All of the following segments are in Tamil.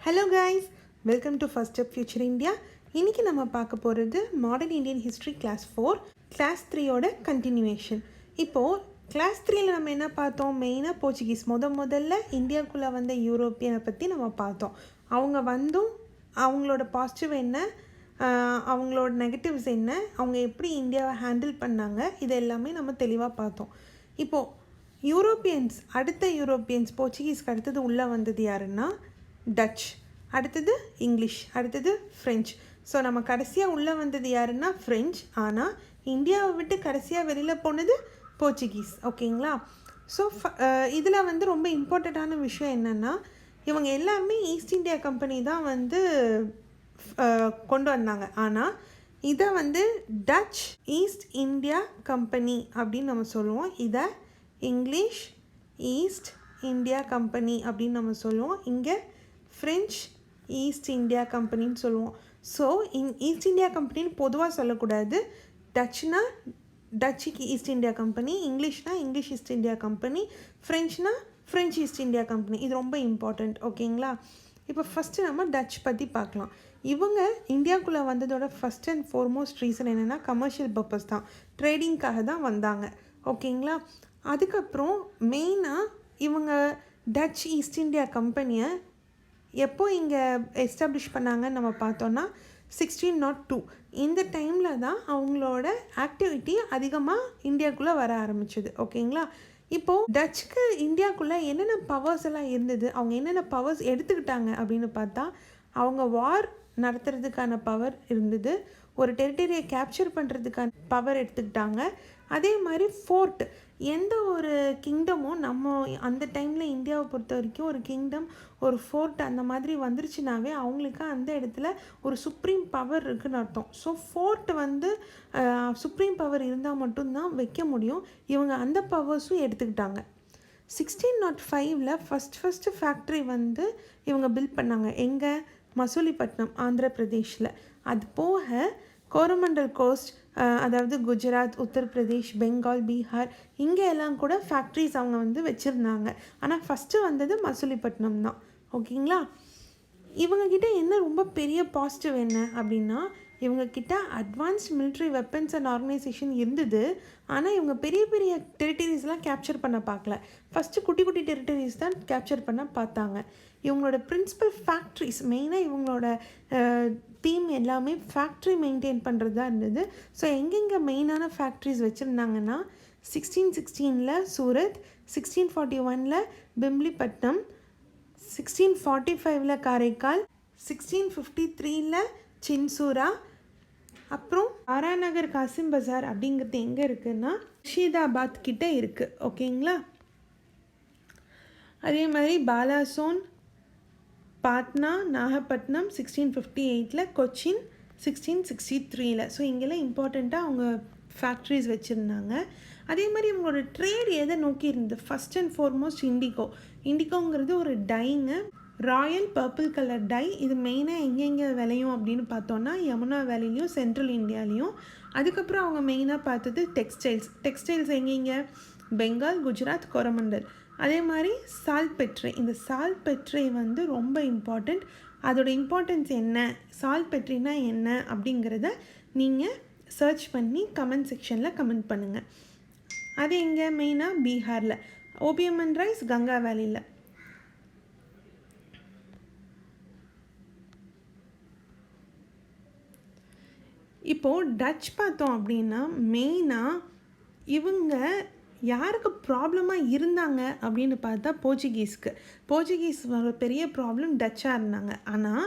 Hello guys, welcome to first step future India. இன்றைக்கி நம்ம பார்க்க போகிறது modern Indian history class 4 class 3யோட கண்டினியூவேஷன். இப்போது கிளாஸ் 3ல் நம்ம என்ன பார்த்தோம்? மெயினாக போர்ச்சுகீஸ் முதல்ல இந்தியாவுக்குள்ளே வந்த யூரோப்பியனை பற்றி நம்ம பார்த்தோம். அவங்க வந்தும் அவங்களோட பாசிட்டிவ் என்ன, அவங்களோட நெகட்டிவ்ஸ் என்ன, அவங்க எப்படி இந்தியாவை ஹேண்டில் பண்ணாங்க, இது எல்லாமே நம்ம தெளிவாக பார்த்தோம். இப்போது அடுத்த யூரோப்பியன்ஸ் போர்ச்சுகீஸ்க்கு அடுத்தது உள்ளே வந்தது யாருன்னா டச், அடுத்தது இங்கிலீஷ், அடுத்தது ஃப்ரெஞ்ச். ஸோ நம்ம கடைசியாக உள்ளே வந்தது யாருன்னா ஃப்ரெஞ்ச். ஆனால் இந்தியாவை விட்டு கடைசியாக வெளியில் போனது போர்ச்சுகீஸ். ஓகேங்களா? ஸோ இதில் ரொம்ப இம்பார்ட்டண்ட்டான விஷயம் என்னென்னா, இவங்க எல்லாருமே ஈஸ்ட் இந்தியா கம்பெனி தான் கொண்டு வந்தாங்க. ஆனால் இதை டச் ஈஸ்ட் இந்தியா கம்பெனி அப்படின்னு நம்ம சொல்லுவோம். இதை இங்கிலீஷ் ஈஸ்ட் இந்தியா கம்பெனி அப்படின்னு நம்ம சொல்லுவோம். இங்கே ஃப்ரெஞ்ச் ஈஸ்ட் இந்தியா கம்பெனின்னு சொல்லுவோம். ஸோ ஈஸ்ட் இந்தியா கம்பெனின்னு பொதுவாக சொல்லக்கூடாது. டச்னா டச் ஈஸ்ட் இந்தியா கம்பெனி, இங்கிலீஷ்னா இங்கிலீஷ் ஈஸ்ட் இந்தியா கம்பெனி, ஃப்ரெஞ்ச்னா ஃப்ரெஞ்ச் ஈஸ்ட் இந்தியா கம்பெனி. இது ரொம்ப இம்பார்ட்டண்ட். ஓகேங்களா? இப்போ ஃபஸ்ட்டு நம்ம டச் பற்றி பார்க்கலாம். இவங்க இந்தியாவுக்குள்ளே வந்ததோட ஃபஸ்ட் அண்ட் ஃபார்மோஸ்ட் ரீசன் என்னென்னா கமர்ஷியல் பர்பஸ் தான், ட்ரேடிங்காக தான் வந்தாங்க. ஓகேங்களா? அதுக்கப்புறம் மெயினாக இவங்க டச் ஈஸ்ட் இந்தியா கம்பெனியை எப்போ இங்கே எஸ்டாப்ளிஷ் பண்ணாங்கன்னு நம்ம பார்த்தோன்னா 1602. இந்த டைமில் தான் அவங்களோட ஆக்டிவிட்டி அதிகமாக இந்தியாவுக்குள்ளே வர ஆரம்பிச்சது. ஓகேங்களா? இப்போது டச்சுக்கு இந்தியாவுக்குள்ளே என்னென்ன பவர்ஸ் எல்லாம் இருந்தது, அவங்க என்னென்ன பவர்ஸ் எடுத்துக்கிட்டாங்க அப்படின்னு பார்த்தா, அவங்க வார் நடத்துறதுக்கான பவர் இருந்தது, ஒரு டெரிட்டரியை கேப்சர் பண்ணுறதுக்கான பவர் எடுத்துக்கிட்டாங்க. அதே மாதிரி ஃபோர்ட், எந்த ஒரு கிங்டமும் நம்ம அந்த டைமில் இந்தியாவை பொறுத்த வரைக்கும் ஒரு கிங்டம், ஒரு ஃபோர்ட் அந்த மாதிரி வந்துருச்சுனாவே அவங்களுக்கு அந்த இடத்துல ஒரு சுப்ரீம் பவர் இருக்குதுன்னு அர்த்தம். ஸோ ஃபோர்ட் சுப்ரீம் பவர் இருந்தால் மட்டும்தான் வைக்க முடியும். இவங்க அந்த பவர்ஸும் எடுத்துக்கிட்டாங்க. 1605 ஃபஸ்ட்டு ஃபேக்ட்ரி இவங்க பில்ட் பண்ணாங்க. எங்கே? மசூலிப்பட்டினம், ஆந்திர பிரதேஷில். அது போக கோரமண்டல் கோஸ்ட், அதாவது குஜராத், உத்தரப்பிரதேஷ், பெங்கால், பீகார், இங்கே எல்லாம் கூட ஃபேக்ட்ரிஸ் அவங்க வச்சுருந்தாங்க. ஆனால் ஃபஸ்ட்டு வந்தது மசூலிப்பட்டினம் தான். ஓகேங்களா? இவங்கக்கிட்ட என்ன ரொம்ப பெரிய பாசிட்டிவ் என்ன அப்படின்னா, இவங்கக்கிட்ட advanced military weapons and organisation இருந்தது. ஆனால் இவங்க பெரிய பெரிய டெரிட்டரிஸ்லாம் கேப்சர் பண்ண பார்க்கல. ஃபஸ்ட்டு குட்டி குட்டி டெரிட்டரிஸ் தான் கேப்சர் பண்ண பார்த்தாங்க. இவங்களோட பிரின்சிபல் ஃபேக்ட்ரிஸ், மெயினாக இவங்களோட தீம் எல்லாமே ஃபேக்ட்ரி மெயின்டைன் பண்ணுறது தான் இருந்தது. ஸோ எங்கெங்கே மெயினான ஃபேக்ட்ரிஸ் வச்சுருந்தாங்கன்னா 1616 சூரத், 1641 பிம்லிப்பட்னம், 1645 காரைக்கால், 1653 சின்சூரா, அப்புறம் ஆராநகர் காசிம் பஜார் அப்படிங்கிறது எங்கே இருக்குதுன்னா ஷீதாபாத் கிட்டே இருக்குது. ஓகேங்களா? அதே மாதிரி பாலாசோன், பாட்னா, நாகப்பட்டினம் 1658, கொச்சின் 1663. ஸோ இங்கெல்லாம் இம்பார்ட்டண்ட்டாக அவங்க ஃபேக்ட்ரிஸ் வச்சுருந்தாங்க. அதே மாதிரி இவங்களோட ட்ரேட் எதை நோக்கி இருந்தது? ஃபஸ்ட் அண்ட் ஃபார்மோஸ்ட் இண்டிகோங்கிறது ஒரு டைங்க, ராயல் பர்பிள் கலர் டை. இது மெயினாக எங்கெங்கே விளையும் அப்படின்னு பார்த்தோன்னா யமுனா வேலிலையும் சென்ட்ரல் இந்தியாலையும். அதுக்கப்புறம் அவங்க மெயினாக பார்த்தது டெக்ஸ்டைல்ஸ் எங்கெங்கே? பெங்கால், குஜராத், கோரமண்டல். அதே மாதிரி சால்பெட்ரே, இந்த சால்பெட்ரே ரொம்ப இம்பார்ட்டண்ட். அதோட இம்பார்ட்டன்ஸ் என்ன, சால்பெட்ரினா என்ன அப்படிங்கிறத நீங்கள் சர்ச் பண்ணி கமெண்ட் செக்ஷனில் கமெண்ட் பண்ணுங்கள். அது எங்கே? மெயினாக பீகாரில். ஓபியம் அண்ட் ரைஸ் கங்கா வேலியில். இப்போது டச் பார்த்தோம் அப்படின்னா மெயினாக இவங்க யாருக்கு ப்ராப்ளமாக இருந்தாங்க அப்படின்னு பார்த்தா போர்ச்சுகீஸ் பெரிய ப்ராப்ளம் டச்சாக இருந்தாங்க. ஆனால்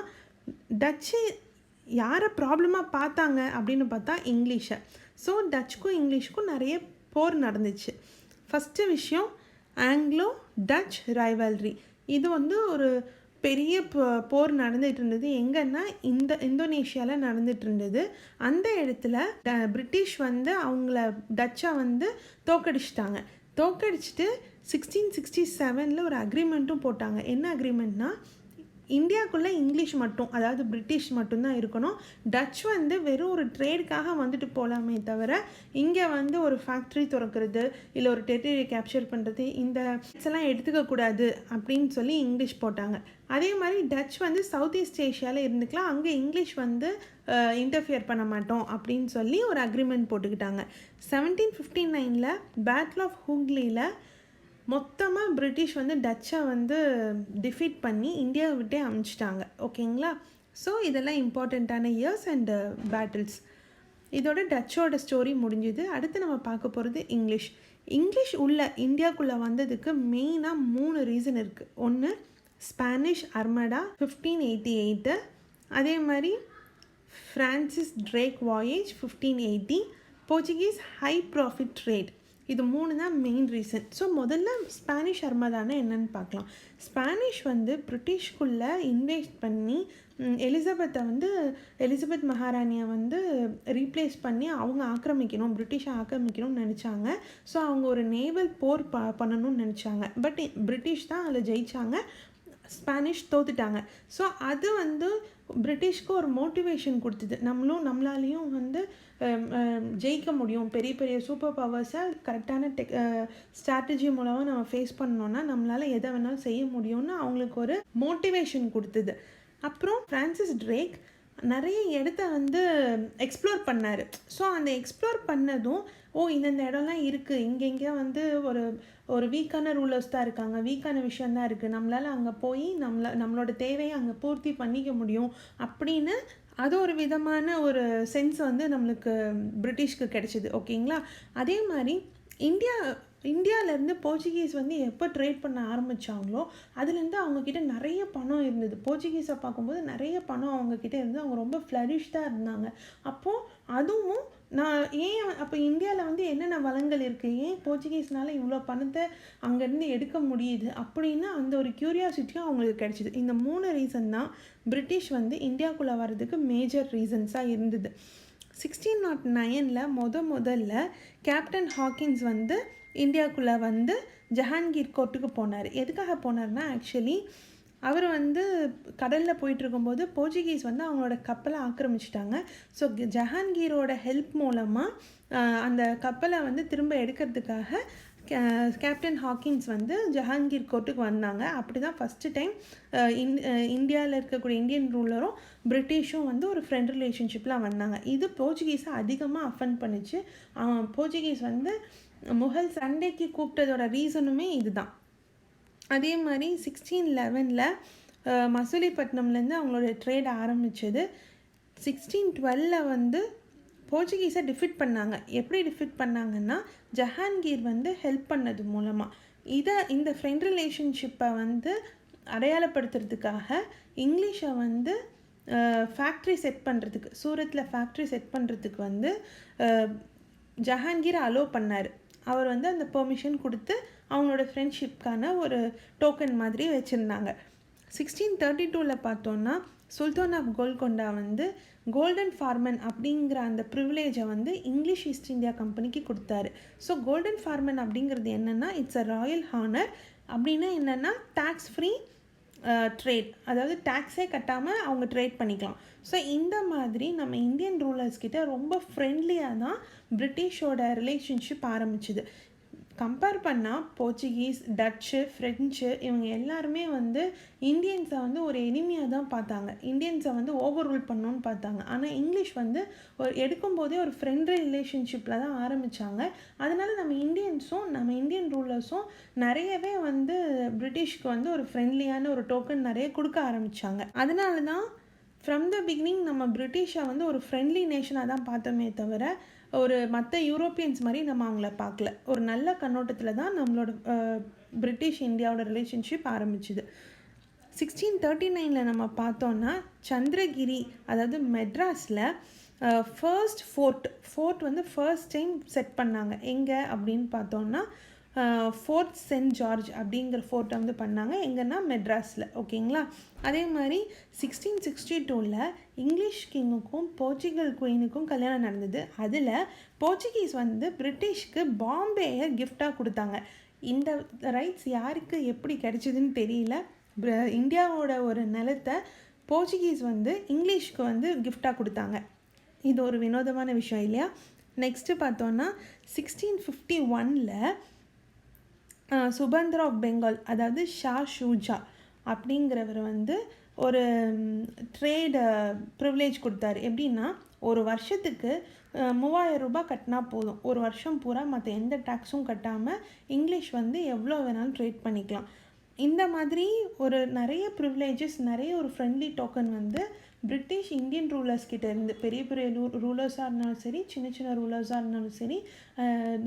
டச்சு யாரை ப்ராப்ளமாக பார்த்தாங்க அப்படின்னு பார்த்தா இங்கிலீஷை. ஸோ டச்சுக்கும் இங்கிலீஷுக்கும் நிறைய போர் நடந்துச்சு. ஃபஸ்ட்டு விஷயம் ஆங்கிலோ டச் ரைவல்ரி. இது ஒரு பெரிய போர் நடந்துகிட்டு இருந்தது. எங்கன்னா இந்தோனேஷியாவில் நடந்துகிட்டு இருந்தது. அந்த இடத்துல பிரிட்டிஷ் அவங்கள டச்சை தோக்கடிச்சிட்டாங்க. தோக்கடிச்சிட்டு 1667 ஒரு அக்ரிமெண்ட்டும் போட்டாங்க. என்ன அக்ரிமெண்ட்னா, இந்தியாவுக்குள்ளே இங்கிலீஷ் மட்டும், அதாவது பிரிட்டிஷ் மட்டும்தான் இருக்கணும். டச் வந்து வெறும் ஒரு ட்ரேடுக்காக வந்துட்டு போகலாமே தவிர இங்கே வந்து ஒரு ஃபேக்ட்ரி திறக்கிறது இல்லை ஒரு டெரிட்டரி கேப்சர் பண்ணுறது இந்த எல்லாம் எடுத்துக்கக்கூடாது அப்படின்னு சொல்லி இங்கிலீஷ் போட்டாங்க. அதே மாதிரி டச் வந்து சவுத் ஈஸ்ட் ஏஷியாவில் இருந்துக்கலாம், அங்கே இங்கிலீஷ் வந்து இன்டர்ஃபியர் பண்ண மாட்டோம் அப்படின்னு சொல்லி ஒரு அக்ரிமெண்ட் போட்டுக்கிட்டாங்க. 1759 பேட்டில் ஆஃப் ஹூக்லியில் மொத்தமாக பிரிட்டிஷ் வந்து டச்சை வந்து டிஃபீட் பண்ணி இந்தியாவை விட்டே அனுப்பிச்சிட்டாங்க. ஓகேங்களா? ஸோ இதெல்லாம் இம்பார்ட்டண்ட்டான இயர்ஸ் அண்ட் பேட்டில்ஸ். இதோட டச்சோட ஸ்டோரி முடிஞ்சுது. அடுத்து நம்ம பார்க்க போகிறது இங்கிலீஷ். இங்கிலீஷ் உள்ள இந்தியாவுக்குள்ளே வந்ததுக்கு மெயினாக 3 ரீசன் இருக்குது. ஒன்று ஸ்பானிஷ் அர்மடா 1588, அதே மாதிரி Francis Drake voyage 1580, Portuguese high profit trade. இது 3 தான் மெயின் ரீசன். ஸோ முதல்ல ஸ்பானிஷ் அர்மதானா என்னன்னு பார்க்கலாம். ஸ்பானிஷ் வந்து பிரிட்டிஷ்குள்ளே இன்வெஸ்ட் பண்ணி எலிசபெத் மகாராணியை வந்து ரீப்ளேஸ் பண்ணி அவங்க ஆக்கிரமிக்கணும், பிரிட்டிஷை ஆக்கிரமிக்கணும்னு நினச்சாங்க. ஸோ அவங்க ஒரு நேவல் போர் பண்ணணும்னு நினச்சாங்க. பட் பிரிட்டிஷ் தான் அதில் ஜெயித்தாங்க, ஸ்பானிஷ் தோத்துட்டாங்க. ஸோ அது வந்து பிரிட்டிஷ்க்கு ஒரு மோட்டிவேஷன் கொடுத்தது. நம்மளாலேயும் வந்து ஜெயிக்க முடியும், பெரிய பெரிய சூப்பர் பவர்ஸை கரெக்டான ஸ்ட்ராட்டஜி மூலமாக நம்ம ஃபேஸ் பண்ணோன்னா நம்மளால் எதை வேணாலும் செய்ய முடியும்னு அவங்களுக்கு ஒரு மோட்டிவேஷன் கொடுத்தது. அப்புறம் ஃப்ரான்சிஸ் ட்ரேக் நிறைய இடத்த வந்து எக்ஸ்ப்ளோர் பண்ணார். ஸோ அந்த எக்ஸ்ப்ளோர் பண்ணதும் இந்தந்த இடம்லாம் இருக்குது, இங்கெங்கே வந்து ஒரு வீக்கான ரூலர்ஸ் தான் இருக்காங்க, வீக்கான விஷயந்தான் இருக்குது, நம்மளால் அங்கே போய் நம்மளோட தேவையை அங்கே பூர்த்தி பண்ணிக்க முடியும் அப்படின்னு அது ஒரு விதமான ஒரு சென்ஸ் வந்து நம்மளுக்கு பிரிட்டிஷ்க்கு கிடைச்சிது. ஓகேங்களா? அதே மாதிரி இந்தியாவிலேருந்து போர்ச்சுகீஸ் வந்து எப்போ ட்ரேட் பண்ண ஆரம்பித்தாங்களோ அதுலேருந்து அவங்கக்கிட்ட நிறைய பணம் இருந்தது. போர்ச்சுகீஸை பார்க்கும்போது நிறைய பணம் அவங்கக்கிட்ட இருந்து அவங்க ரொம்ப ஃப்ளரிஷ்டாக இருந்தாங்க. அப்போது அதுவும் அப்போ இந்தியாவில் வந்து என்னென்ன வளங்கள் இருக்குது, ஏன் போர்ச்சுகீஸ்னால இவ்வளோ பணத்தை அங்கேருந்து எடுக்க முடியுது அப்படின்னு அந்த ஒரு க்யூரியாசிட்டியும் அவங்களுக்கு கிடைச்சிது. இந்த 3 ரீசன் தான் பிரிட்டிஷ் வந்து இந்தியாவுக்குள்ளே வர்றதுக்கு மேஜர் ரீசன்ஸாக இருந்தது. 1609 முதல்ல கேப்டன் ஹாக்கின்ஸ் வந்து இந்தியாவுக்குள்ளே வந்து ஜஹாங்கீர் கோர்ட்டுக்கு போனார். எதுக்காக போனார்னா, ஆக்சுவலி அவர் வந்து கடலில் போயிட்டுருக்கும்போது போர்ச்சுகீஸ் வந்து அவங்களோட கப்பலை ஆக்கிரமிச்சிட்டாங்க. ஸோ ஜஹாங்கீரோட ஹெல்ப் மூலமாக அந்த கப்பலை வந்து திரும்ப எடுக்கிறதுக்காக கேப்டன் ஹாக்கின்ஸ் வந்து ஜஹாங்கீர் கோர்ட்டுக்கு வந்தாங்க. அப்படி தான் ஃபஸ்ட்டு டைம் இந்தியாவில் இருக்கக்கூடிய இந்தியன் ரூலரும் பிரிட்டிஷும் வந்து ஒரு ஃப்ரெண்ட் ரிலேஷன்ஷிப்லாம் வந்தாங்க. இது போர்ச்சுகீஸை அதிகமாக அஃபெண்ட் பண்ணிச்சு. போர்ச்சுகீஸ் வந்து முகல் சண்டைக்கு கூப்பிட்டதோட ரீசனுமே இதுதான். அதே மாதிரி 1611 மசூலிப்பட்டினம்லேருந்து அவங்களோட ட்ரேட் ஆரம்பித்தது. 1612 வந்து போர்ச்சுகீஸை டிஃபீட் பண்ணாங்க. எப்படி டிஃபீட் பண்ணாங்கன்னா, ஜஹாங்கீர் வந்து ஹெல்ப் பண்ணது மூலமாக. இந்த ஃப்ரெண்ட் ரிலேஷன்ஷிப்பை வந்து அடையாளப்படுத்துறதுக்காக இங்கிலீஷை வந்து ஃபேக்ட்ரி செட் பண்ணுறதுக்கு, சூரத்தில் ஃபேக்ட்ரி செட் பண்ணுறதுக்கு வந்து ஜஹாங்கீர் அலோவ் பண்ணார். அவர் வந்து அந்த பெர்மிஷன் கொடுத்து அவங்களோட ஃப்ரெண்ட்ஷிப்கான ஒரு டோக்கன் மாதிரி வச்சுருந்தாங்க. 1632 பார்த்தோன்னா சுல்தான் ஆஃப் கோல்கொண்டா வந்து கோல்டன் ஃபார்மன் அப்படிங்கிற அந்த ப்ரிவிலேஜை வந்து இங்கிலீஷ் ஈஸ்ட் இந்தியா கம்பெனிக்கு கொடுத்தாரு. ஸோ கோல்டன் ஃபார்மன் அப்படிங்கிறது என்னென்னா, இட்ஸ் அ ராயல் ஹானர். அப்படின்னா என்னென்னா, டேக்ஸ் ஃப்ரீ ட்ரேட், அதாவது டேக்ஸே கட்டாமல் அவங்க ட்ரேட் பண்ணிக்கலாம். ஸோ இந்த மாதிரி நம்ம இந்தியன் ரூலர்ஸ்கிட்ட ரொம்ப ஃப்ரெண்ட்லியாக தான் பிரிட்டிஷோட ரிலேஷன்ஷிப் ஆரம்பிச்சுது. கம்பேர் பண்ணால் போர்ச்சுகீஸ், டச்சு, ஃப்ரெஞ்சு இவங்க எல்லாருமே வந்து இந்தியன்ஸை வந்து ஒரு எனிமியாக தான் பார்த்தாங்க, இந்தியன்ஸை வந்து ஓவர் ரூல் பண்ணணுன்னு பார்த்தாங்க. ஆனால் இங்கிலீஷ் வந்து எடுக்கும்போதே ஒரு ஃப்ரெண்ட்லி ரிலேஷன்ஷிப்பில் தான் ஆரம்பித்தாங்க. அதனால் நம்ம இந்தியன் ரூலர்ஸும் நிறையவே வந்து பிரிட்டிஷ்க்கு வந்து ஒரு ஃப்ரெண்ட்லியான ஒரு டோக்கன் நிறைய கொடுக்க ஆரம்பித்தாங்க. அதனால தான் ஃப்ரம் த பிகினிங் நம்ம பிரிட்டிஷை வந்து ஒரு ஃப்ரெண்ட்லி நேஷனாக தான் பார்த்தோமே தவிர ஒரு மற்ற யூரோப்பியன்ஸ் மாதிரி நம்ம அவங்கள பார்க்கல. ஒரு நல்ல கண்ணோட்டத்தில் தான் நம்மளோட பிரிட்டிஷ் இந்தியாவோட ரிலேஷன்ஷிப் ஆரம்பிச்சுது. 1639 நம்ம பார்த்தோன்னா சந்திரகிரி, அதாவது மெட்ராஸில் ஃபர்ஸ்ட் ஃபோர்ட் வந்து ஃபர்ஸ்ட் டைம் செட் பண்ணாங்க. எங்கே அப்படின்னு பார்த்தோன்னா ஃபோர்ட் சென்ட் ஜார்ஜ் அப்படிங்கிற ஃபோர்ட்டை வந்து பண்ணாங்க. எங்கன்னா மெட்ராஸில். ஓகேங்களா? அதே மாதிரி 1662 இங்கிலீஷ் கிங்குக்கும் போர்ச்சுகல் குயினுக்கும் கல்யாணம் நடந்தது. அதில் போர்ச்சுகீஸ் வந்து பிரிட்டிஷ்க்கு பாம்பேயை கிஃப்டாக கொடுத்தாங்க. இந்த ரைட்ஸ் யாருக்கு எப்படி கிடைச்சிதுன்னு தெரியல. இந்தியாவோட ஒரு நிலத்தை போர்ச்சுகீஸ் வந்து இங்கிலீஷ்க்கு வந்து கிஃப்டாக கொடுத்தாங்க. இது ஒரு வினோதமான விஷயம் இல்லையா? நெக்ஸ்ட்டு பார்த்தோன்னா 1651 சுபந்திரா ஆஃப் பெங்கால், அதாவது ஷா ஷூஜா அப்படிங்கிறவர் வந்து ஒரு ட்ரேடு ப்ரிவிலேஜ் கொடுத்தாரு. எப்படின்னா, ஒரு வருஷத்துக்கு 3000 ரூபாய் கட்டினா போதும், ஒரு வருஷம் பூரா மற்ற எந்த டேக்ஸும் கட்டாமல் இங்கிலீஷ் வந்து எவ்வளோ வேணாலும் ட்ரேட் பண்ணிக்கலாம். இந்த மாதிரி ஒரு நிறைய ப்ரிவிலேஜஸ், நிறைய ஒரு ஃப்ரெண்ட்லி டோக்கன் வந்து பிரிட்டிஷ் இந்தியன் ரூலர்ஸ் கிட்ட இருந்து, பெரிய பெரிய ரூலர்ஸாக இருந்தாலும் சரி, சின்ன சின்ன ரூலர்ஸாக இருந்தாலும் சரி,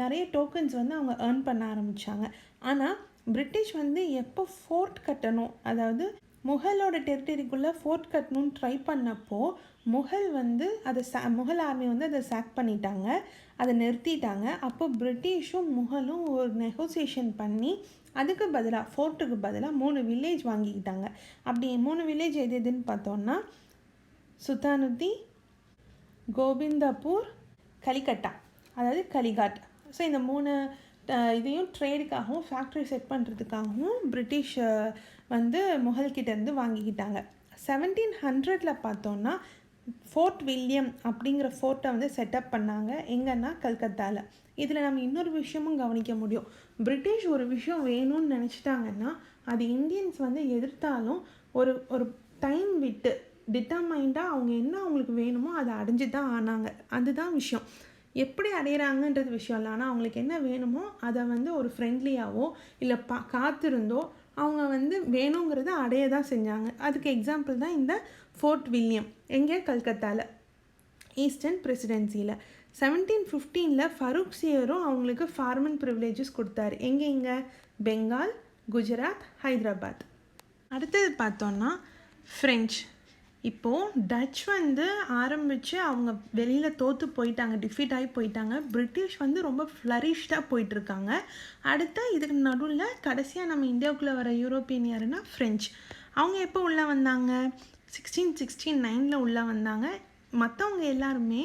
நிறைய டோக்கன்ஸ் வந்து அவங்க ஏர்ன் பண்ண ஆரம்பித்தாங்க. ஆனால் பிரிட்டிஷ் வந்து எப்போ ஃபோர்ட் கட்டணும், அதாவது முகலோட டெரிட்டரிக்குள்ளே ஃபோர்ட் கட்டணும்னு ட்ரை பண்ணப்போ முகல் வந்து அதை முகல் ஆர்மி வந்து அதை சாக் பண்ணிட்டாங்க, அதை நிறுத்திட்டாங்க. அப்போ பிரிட்டிஷும் முகலும் ஒரு நெகோசியேஷன் பண்ணி அதுக்கு பதிலாக, ஃபோர்ட்டுக்கு பதிலாக 3 வில்லேஜ் வாங்கிக்கிட்டாங்க. அப்படி 3 வில்லேஜ் எது எதுன்னு பார்த்தோன்னா சுல்தானுத்தி, கோவிந்தப்பூர், கலிகட்டா, அதாவது கலிகாட். ஸோ இந்த 3 இதையும் ட்ரேடுக்காகவும் ஃபேக்ட்ரி செட் பண்ணுறதுக்காகவும் பிரிட்டிஷ் வந்து முகல்கிட்டேருந்து வாங்கிக்கிட்டாங்க. 1700 பார்த்தோன்னா ஃபோர்ட் வில்லியம் அப்படிங்கிற ஃபோர்ட்டை வந்து செட்டப் பண்ணாங்க. எங்கன்னா கல்கத்தாவில். இதில் நம்ம இன்னொரு விஷயமும் கவனிக்க முடியும். பிரிட்டிஷ் ஒரு விஷயம் வேணும்னு நினச்சிட்டாங்கன்னா அது இந்தியன்ஸ் வந்து எதிர்த்தாலும் ஒரு ஒரு டைம் விட்டு டிட்டர்மைண்டாக அவங்க என்ன அவங்களுக்கு வேணுமோ அதை அடைஞ்சு தான் ஆனாங்க. அதுதான் விஷயம். எப்படி அடையிறாங்கன்றது விஷயம் இல்லை, ஆனால் அவங்களுக்கு என்ன வேணுமோ அதை வந்து ஒரு ஃப்ரெண்ட்லியாகவோ இல்லை காத்திருந்தோ அவங்க வந்து வேணுங்கிறத அடைய தான் செஞ்சாங்க. அதுக்கு எக்ஸாம்பிள் தான் இந்த ஃபோர்ட் வில்லியம், எங்கே கல்கத்தாவில், ஈஸ்டர்ன் பிரசிடென்சியில். 1715 ஃபரூக் சியரும் அவங்களுக்கு ஃபார்மன் ப்ரிவிலேஜஸ் கொடுத்தாரு. எங்கே? பெங்கால், குஜராத், ஹைதராபாத். அடுத்தது பார்த்தோன்னா ஃப்ரெஞ்ச். இப்போது டச் வந்து ஆரம்பித்து அவங்க வெளியில் தோற்று போயிட்டாங்க, டிஃபீட் ஆகி போயிட்டாங்க. பிரிட்டிஷ் வந்து ரொம்ப ஃப்ளரிஷ்டாக போயிட்டுருக்காங்க. அடுத்த இதுக்கு நடுவில் கடைசியாக நம்ம இந்தியாவுக்குள்ளே வர யூரோப்பியன் யாருன்னா ஃப்ரெஞ்ச். அவங்க எப்போ உள்ளே வந்தாங்க? 1669 உள்ளே வந்தாங்க. மற்றவங்க எல்லாருமே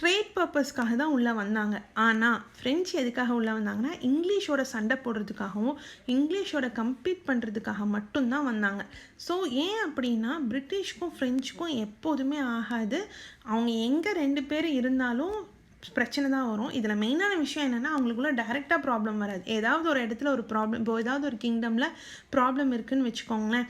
ட்ரேட் பர்பஸ்க்காக தான் உள்ளே வந்தாங்க. ஆனால் ஃப்ரெஞ்சு எதுக்காக உள்ளே வந்தாங்கன்னா இங்கிலீஷோட சண்டை போடுறதுக்காகவும் இங்கிலீஷோட கம்பீட் பண்ணுறதுக்காக மட்டும்தான் வந்தாங்க. ஸோ ஏன் அப்படின்னா பிரிட்டிஷ்க்கும் ஃப்ரெஞ்சுக்கும் எப்போதுமே ஆகாது. அவங்க எங்கே 2 பேர் இருந்தாலும் பிரச்சனை தான் வரும். இதில் மெயினான விஷயம் என்னென்னா அவங்களுக்குள்ள டைரெக்டாக ப்ராப்ளம் வராது. ஏதாவது ஒரு இடத்துல ஒரு ப்ராப்ளம், இப்போ ஏதாவது ஒரு கிங்டமில் ப்ராப்ளம் இருக்குதுன்னு வச்சுக்கோங்களேன்,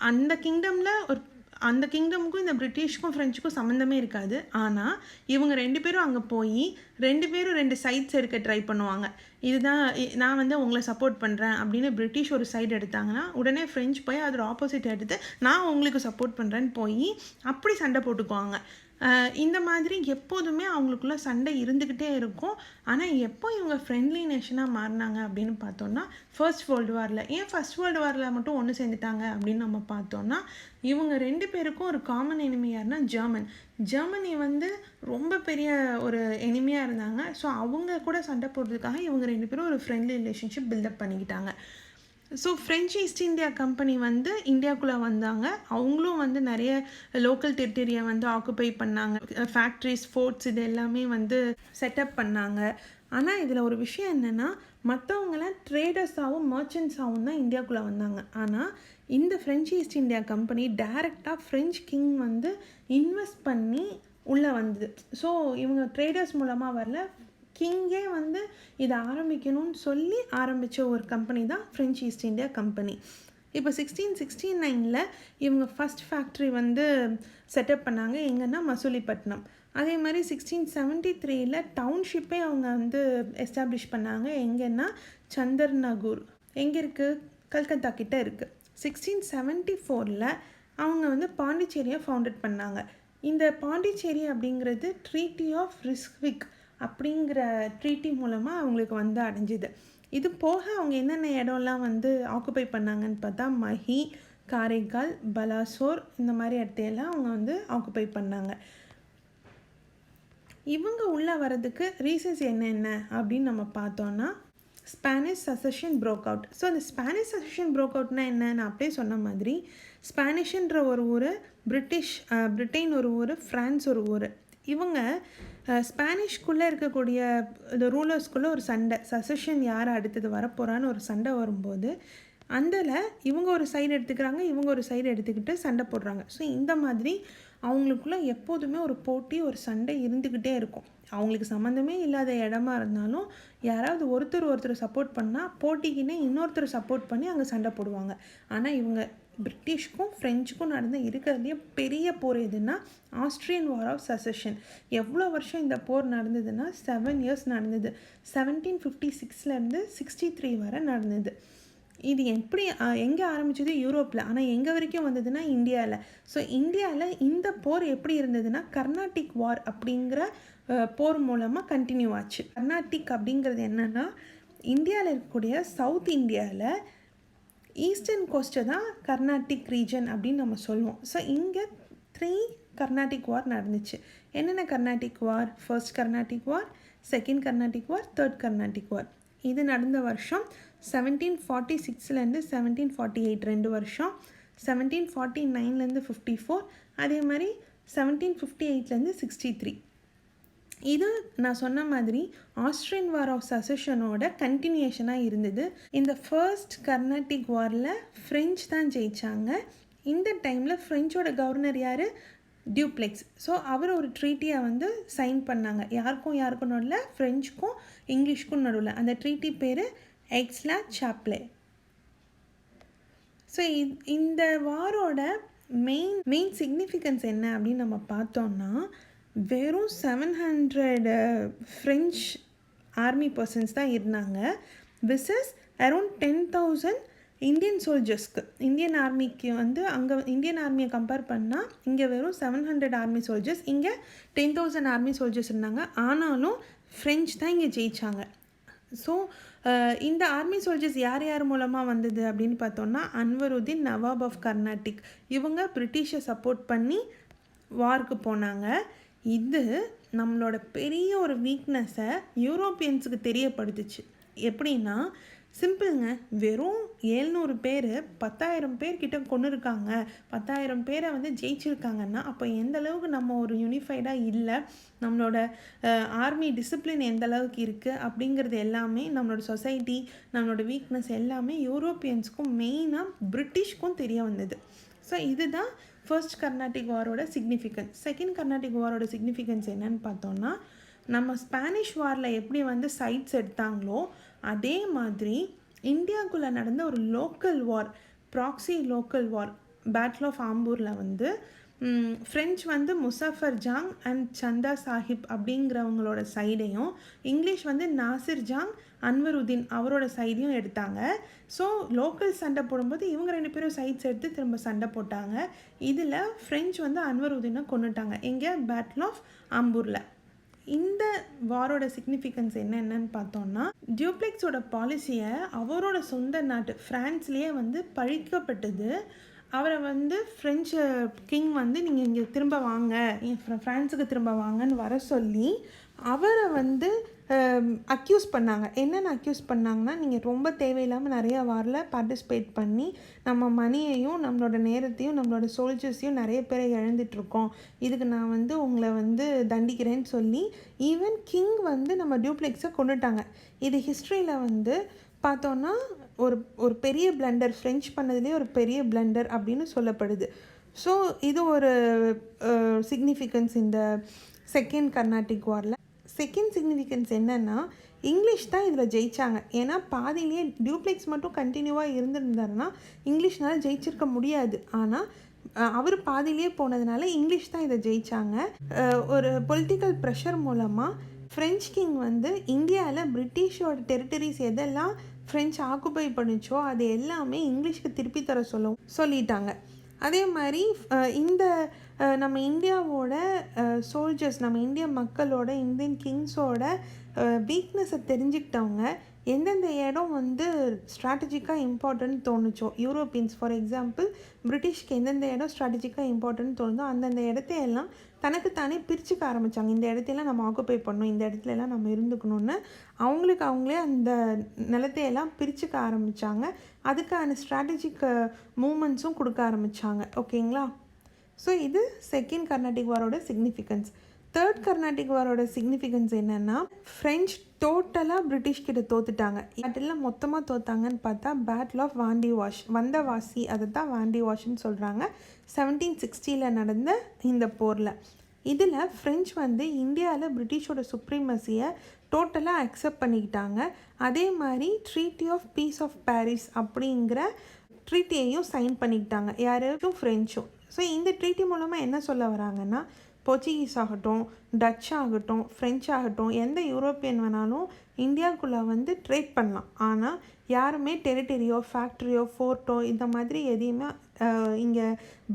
அந்த கிங்டமுக்கும் இந்த பிரிட்டிஷ்க்கும் ஃப்ரெஞ்சுக்கும் சம்மந்தமே இருக்காது. ஆனால் இவங்க 2 பேரும் அங்கே போய் 2 பேரும் 2 சைட்ஸ் எடுக்க ட்ரை பண்ணுவாங்க. இதுதான் நான் வந்து உங்களை சப்போர்ட் பண்ணுறேன் அப்படின்னு பிரிட்டிஷ் ஒரு சைடு எடுத்தாங்கன்னா உடனே ஃப்ரெஞ்சு போய் அதோட ஆப்போசிட் எடுத்து நான் உங்களுக்கு சப்போர்ட் பண்ணுறேன்னு போய் அப்படி சண்டை போட்டுக்குவாங்க. இந்த மாதிரி எப்போதுமே அவங்களுக்குள்ள சண்டை இருந்துக்கிட்டே இருக்கும். ஆனால் எப்போ இவங்க ஃப்ரெண்ட்லி நேஷனாக மாறினாங்க அப்படின்னு பார்த்தோன்னா ஃபர்ஸ்ட் வேர்ல்டு வாரில். ஏன் ஃபர்ஸ்ட் வேர்ல்டு வாரில் மட்டும் ஒன்று சேர்ந்துட்டாங்க அப்படின்னு நம்ம பார்த்தோன்னா இவங்க 2 பேருக்கும் ஒரு காமன் எனிமி யாருன்னா ஜெர்மனி வந்து ரொம்ப பெரிய ஒரு எனிமியாக இருந்தாங்க. ஸோ அவங்க கூட சண்டை போடுறதுக்காக இவங்க 2 பேரும் ஒரு ஃப்ரெண்ட்லி ரிலேஷன்ஷிப் பில்டப் பண்ணிக்கிட்டாங்க. So French East India company வந்து இந்தியாவுக்குள்ளே வந்தாங்க. அவங்களும் வந்து நிறைய லோக்கல் டெரிட்டரியை வந்து ஆக்குப்பை பண்ணாங்க. ஃபேக்ட்ரிஸ், ஃபோர்ட்ஸ் இது எல்லாமே வந்து செட்டப் பண்ணாங்க. ஆனால் இதில் ஒரு விஷயம் என்னென்னா மற்றவங்களாம் ட்ரேடர்ஸாகவும் மர்ச்சன்ட்ஸாகவும் தான் இந்தியாவுக்குள்ளே வந்தாங்க. ஆனால் இந்த ஃப்ரெஞ்ச் ஈஸ்ட் இந்தியா கம்பெனி டைரெக்டாக ஃப்ரெஞ்ச் கிங் வந்து இன்வெஸ்ட் பண்ணி உள்ளே வந்தது. ஸோ இவங்க ட்ரேடர்ஸ் மூலமாக வரல, கிங்கே வந்து இதை ஆரம்பிக்கணும்னு சொல்லி ஆரம்பித்த ஒரு கம்பெனி தான் ஃப்ரெஞ்ச் ஈஸ்ட் இந்தியா கம்பெனி. இப்போ 1669 இவங்க ஃபஸ்ட் ஃபேக்ட்ரி வந்து செட்டப் பண்ணாங்க. எங்கன்னா மசூலிப்பட்டினம். அதே மாதிரி 1673 டவுன்ஷிப்பே அவங்க வந்து எஸ்டாப்ளிஷ் பண்ணாங்க. எங்கன்னா சந்தர்நகூர். எங்கே இருக்குது? கல்கத்தா கிட்டே இருக்குது. 1674 அவங்க வந்து பாண்டிச்சேரியை ஃபவுண்டட் பண்ணாங்க. இந்த பாண்டிச்சேரி அப்படிங்கிறது ட்ரீட்டி ஆஃப் ரிஸ்விக் அப்படிங்கிற ட்ரீட்டி மூலமாக அவங்களுக்கு வந்து அடைஞ்சிது. இது போக அவங்க என்னென்ன இடம்லாம் வந்து ஆக்குப்பை பண்ணாங்கன்னு பார்த்தா மஹி, காரைக்கால், பலாசோர் இந்த மாதிரி இடத்தையெல்லாம் அவங்க வந்து ஆக்குப்பை பண்ணாங்க. இவங்க உள்ளே வர்றதுக்கு ரீசன்ஸ் என்னென்ன அப்படின்னு நம்ம பார்த்தோன்னா Spanish succession broke out. So அந்த ஸ்பானிஷ் சசஷன் ப்ரோக் அவுட்னா என்ன? நான் அப்படியே சொன்ன மாதிரி ஸ்பானிஷ்ன்ற ஒரு ஊர், பிரிட்டன் ஒரு ஊர், ஃப்ரான்ஸ் ஒரு ஊர். இவங்க ஸ்பானிஷ்குள்ளே இருக்கக்கூடிய இந்த ரூலர்ஸ்குள்ளே ஒரு சண்டை, சசஷன் யார் அடுத்தது வரப்போகிறான்னு ஒரு சண்டை வரும்போது அதில் இவங்க ஒரு சைடு எடுத்துக்கிறாங்க, இவங்க ஒரு சைடு எடுத்துக்கிட்டு சண்டை போடுறாங்க. ஸோ இந்த மாதிரி அவங்களுக்குள்ள எப்போதுமே ஒரு போட்டி, ஒரு சண்டை இருந்துக்கிட்டே இருக்கும். அவங்களுக்கு சம்மந்தமே இல்லாத இடமா இருந்தாலும் யாராவது ஒருத்தர் சப்போர்ட் பண்ணால் போட்டிக்குன்னே இன்னொருத்தர் சப்போர்ட் பண்ணி அங்கே சண்டை போடுவாங்க. ஆனால் இவங்க பிரிட்டிஷ்க்கும் ஃப்ரெஞ்சுக்கும் நடந்த இருக்கிறதுலையே பெரிய போர் எதுன்னா ஆஸ்ட்ரியன் வார் ஆஃப் சசஷன். எவ்வளோ வருஷம் இந்த போர் நடந்ததுன்னா 7 years நடந்தது. 1756 63 வரை நடந்தது. இது எப்படி எங்கே ஆரம்பிச்சது? யூரோப்பில். ஆனால் எங்கே வரைக்கும் வந்ததுன்னா இந்தியாவில். ஸோ இந்தியாவில் இந்த போர் எப்படி இருந்ததுன்னா கர்நாடிக் வார் அப்படிங்கிற போர் மூலமாக கண்டினியூ ஆச்சு. கர்நாடிக் அப்படிங்கிறது என்னென்னா இந்தியாவில் இருக்கக்கூடிய சவுத் இந்தியாவில் ஈஸ்டர்ன் கோஸ்ட்டை தான் கர்நாடிக் ரீஜன் அப்படின்னு நம்ம சொல்லுவோம். ஸோ இங்கே 3 கர்நாடிக் வார் நடந்துச்சு. என்னென்ன கர்நாடிக் வார்? ஃபர்ஸ்ட் கர்நாடிக் வார், செகண்ட் கர்நாடிக் வார், தேர்ட் கர்நாடிக் வார். இது நடந்த வருஷம் 1746 1748 2 வருஷம், 1749 54, அதே மாதிரி 1758 63. இது நான் சொன்ன மாதிரி ஆஸ்ட்ரியன் வார் ஆஃப் சசஷனோட கண்டினியூஷனாக இருந்தது. இந்த ஃபர்ஸ்ட் கர்நாடிக் வாரில் ஃப்ரெஞ்ச் தான் ஜெயித்தாங்க. இந்த டைமில் ஃப்ரெஞ்சோட கவர்னர் யார்? டியூப்ளெக்ஸ். ஸோ அவர் ஒரு ட்ரீட்டியை சைன் பண்ணாங்க. யாருக்கும் நடுவில், ஃப்ரெஞ்சுக்கும் இங்கிலீஷ்க்கும் நடுவில். அந்த ட்ரீட்டி பேர் எக்ஸ்லா-சாப்லே. ஸோ இந்த வாரோட மெயின் சிக்னிஃபிகன்ஸ் என்ன அப்படின்னு நம்ம பார்த்தோம்னா வெறும் 700 ஃப்ரெஞ்ச் ஆர்மி பர்சன்ஸ் தான் இருந்தாங்க. விசஸ் அரௌண்ட் 10,000 இந்தியன் சோல்ஜர்ஸ்க்கு. இந்தியன் ஆர்மிக்கு அங்கே இந்தியன் ஆர்மியை கம்பேர் பண்ணால் இங்கே வெறும் 700 ஆர்மி சோல்ஜர்ஸ், இங்கே 10,000 ஆர்மி சோல்ஜர்ஸ் இருந்தாங்க. ஆனாலும் ஃப்ரெஞ்ச் தான் இங்கே ஜெயித்தாங்க. ஸோ இந்த ஆர்மி சோல்ஜர்ஸ் யார் மூலமாக வந்தது அப்படின்னு பார்த்தோன்னா அன்வருதீன் நவாப் ஆஃப் கர்நாடிக். இவங்க பிரிட்டிஷை சப்போர்ட் பண்ணி வார்க்கு போனாங்க. இது நம்மளோட பெரிய ஒரு வீக்னஸை யூரோப்பியன்ஸுக்கு தெரியப்படுத்துச்சு. எப்படின்னா சிம்பிளுங்க, வெறும் 700 பேர் 10,000 பேர்கிட்ட கொண்டு இருக்காங்க, 10,000 பேரை ஜெயிச்சிருக்காங்கன்னா அப்போ எந்த அளவுக்கு நம்ம ஒரு யூனிஃபைடாக இல்லை, நம்மளோட ஆர்மி டிசிப்ளின் எந்த அளவுக்கு இருக்குது அப்படிங்கிறது எல்லாமே, நம்மளோட சொசைட்டி, நம்மளோட வீக்னஸ் எல்லாமே யூரோப்பியன்ஸுக்கும் மெயினாக பிரிட்டிஷ்க்கும் தெரிய வந்தது. ஸோ இதுதான் ஃபர்ஸ்ட் கர்நாடிக் வாரோட சிக்னிஃபிகன்ஸ். செகண்ட் கர்நாடிக் வாரோட சிக்னிஃபிகன்ஸ் என்னன்னு பார்த்தோன்னா நம்ம ஸ்பானிஷ் வாரில் எப்படி சைட்ஸ் எடுத்தாங்களோ அதே மாதிரி இந்தியாவுக்குள்ளே நடந்த ஒரு local war, proxy local war, battle of ஆம்பூரில் ஃப்ரெஞ்ச் முசாஃபர் ஜாங் அண்ட் சந்தா சாஹிப் அப்படிங்கிறவங்களோட சைடையும், இங்கிலீஷ் நாசிர் ஜாங் அன்வருதீன் அவரோட சைடையும் எடுத்தாங்க. ஸோ லோக்கல் சண்டை போடும்போது இவங்க 2 பேரும் சைட்ஸ் எடுத்து திரும்ப சண்டை போட்டாங்க. இதில் ஃப்ரெஞ்ச் அன்வருதீனை கொண்டுட்டாங்க. எங்கே? பேட்டில் ஆஃப் ஆம்பூரில். இந்த வாரோட சிக்னிஃபிகன்ஸ் என்னென்னு பார்த்தோன்னா டியூப்ளெக்ஸோட பாலிசியை அவரோட சொந்த நாட்டு ஃப்ரான்ஸ்லேயே பழிக்கப்பட்டது. அவரை ஃப்ரெஞ்சு கிங் நீங்கள் இங்கே திரும்ப வாங்க, ஃப்ரான்ஸுக்கு திரும்ப வாங்கன்னு வர சொல்லி அவரை அக்யூஸ் பண்ணாங்க. என்னென்னு அக்யூஸ் பண்ணாங்கன்னா, நீங்கள் ரொம்ப தேவையில்லாமல் நிறையா வாரில் பார்ட்டிசிபேட் பண்ணி நம்ம மணியையும் நம்மளோட நேரத்தையும் நம்மளோட சோல்ஜர்ஸையும் நிறைய பேரை இழந்துட்டுருக்கோம், இதுக்கு நான் உங்களை தண்டிக்கிறேன்னு சொல்லி ஈவன் கிங் நம்ம டியூப்ளெக்ஸை கொண்டுட்டாங்க. இது ஹிஸ்ட்ரியில் பார்த்தோன்னா ஒரு பெரிய பிளண்டர், ஃப்ரெஞ்ச் பண்ணதுலேயே ஒரு பெரிய பிளண்டர் அப்படின்னு சொல்லப்படுது. ஸோ இது ஒரு சிக்னிஃபிகன்ஸ் இந்த செகண்ட் கர்நாடிக் வாரில். செகண்ட் சிக்னிஃபிகன்ஸ் என்னென்னா இங்கிலீஷ் தான் இதில் ஜெயித்தாங்க. ஏன்னா பாதியிலேயே டியூப்ளெக்ஸ் மட்டும் கண்டினியூவாக இருந்திருந்தாருன்னா இங்கிலீஷ்னால் ஜெயிச்சிருக்க முடியாது. ஆனால் அவர் பாதியிலேயே போனதுனால இங்கிலீஷ் தான் இதை ஜெயித்தாங்க. ஒரு பொலிட்டிக்கல் ப்ரெஷர் மூலமாக ஃப்ரெஞ்ச் கிங் இந்தியாவில் பிரிட்டிஷோட டெரிட்டரிஸ் எதெல்லாம் ஃப்ரெஞ்ச் ஆக்குபை பண்ணிச்சோ அது எல்லாமே இங்கிலீஷ்க்கு திருப்பி தர சொல்லிட்டாங்க. அதே மாதிரி இந்த நம்ம இந்தியாவோட சோல்ஜர்ஸ், நம்ம இந்திய மக்களோட, இந்தியன் கிங்ஸோட வீக்னஸை தெரிஞ்சுக்கிட்டவங்க எந்தெந்த இடம் ஸ்ட்ராட்டஜிக்காக இம்பார்ட்டன்ட் தோணுச்சோ, யூரோப்பியன்ஸ் ஃபார் எக்ஸாம்பிள் பிரிட்டிஷ்க்கு எந்தெந்த இடம் ஸ்ட்ராட்டஜிக்காக இம்பார்ட்டன்ட் தோணுதோ அந்தந்த இடத்தையெல்லாம் தனக்குத்தானே பிரிச்சுக்க ஆரம்பித்தாங்க. இந்த இடத்தையெல்லாம் நம்ம ஆக்குப்பை பண்ணணும், இந்த இடத்துலலாம் நம்ம இருந்துக்கணும்னு அவங்களே அந்த நிலத்தையெல்லாம் பிரிச்சுக்க ஆரம்பித்தாங்க. அதுக்கான ஸ்ட்ராட்டஜிக் மூமெண்ட்ஸும் கொடுக்க ஆரம்பித்தாங்க. ஓகேங்களா? ஸோ இது செகண்ட் கர்நாடிக் வாரோட சிக்னிஃபிகன்ஸ். தேர்ட் கர்நாடிக் வாரோட சிக்னிஃபிகன்ஸ் என்னென்னா, ஃப்ரெஞ்ச் டோட்டலாக பிரிட்டிஷ் கிட்ட தோத்துட்டாங்க. அதெல்லாம் மொத்தமாக தோத்தாங்கன்னு பார்த்தா பேட்டில் ஆஃப் வாண்டிவாஷ், வந்தவாசி, அதை தான் வாண்டிவாஷ்ன்னு சொல்கிறாங்க. 1760 நடந்த இந்த போரில். இதில் ஃப்ரெஞ்ச் வந்து இந்தியாவில் பிரிட்டிஷோட சுப்ரீமசியை டோட்டலாக அக்செப்ட் பண்ணிக்கிட்டாங்க. அதே மாதிரி treaty of peace of Paris அப்படிங்கிற ட்ரீட்டியையும் சைன் பண்ணிக்கிட்டாங்க. யாரும் ஃப்ரெஞ்சும். ஸோ இந்த ட்ரீட்டி மூலமாக என்ன சொல்ல வராங்கன்னா, போர்ச்சுகீஸ் ஆகட்டும், டச் ஆகட்டும், ஃப்ரெஞ்ச் ஆகட்டும், எந்த யூரோப்பியன் வேணாலும் இந்தியாவுக்குள்ளே வந்து ட்ரேட் பண்ணலாம். ஆனால் யாருமே டெரிட்டரியோ, ஃபேக்ட்ரியோ, ஃபோர்ட்டோ இந்த மாதிரி எதையுமே இங்கே